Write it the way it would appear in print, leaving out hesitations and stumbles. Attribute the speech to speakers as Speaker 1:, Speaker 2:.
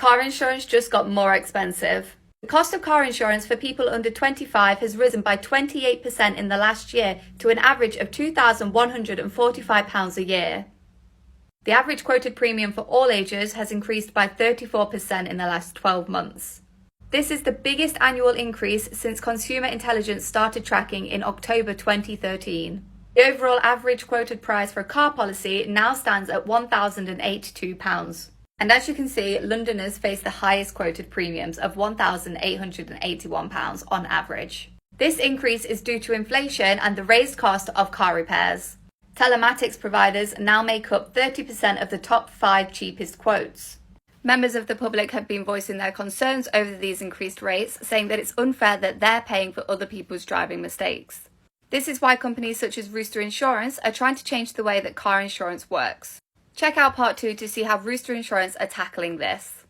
Speaker 1: car insurance just got more expensive. The cost of car insurance for people under 25 has risen by 28% in the last year to an average of £2,145 a year. The average quoted premium for all ages has increased by 34% in the last 12 months. This is the biggest annual increase since consumer intelligence started tracking in October 2013. The overall average quoted price for a car policy now stands at £1,082. And as you can see, Londoners face the highest quoted premiums of £1,881 on average. This increase is due to inflation and the raised cost of car repairs. Telematics providers now make up 30% of the top 5 cheapest quotes. Members of the public have been voicing their concerns over these increased rates, saying that it's unfair that they're paying for other people's driving mistakes. This is why companies such as Rooster Insurance are trying to change the way that car insurance works. Check out part 2 to see how Rooster Insurance are tackling this.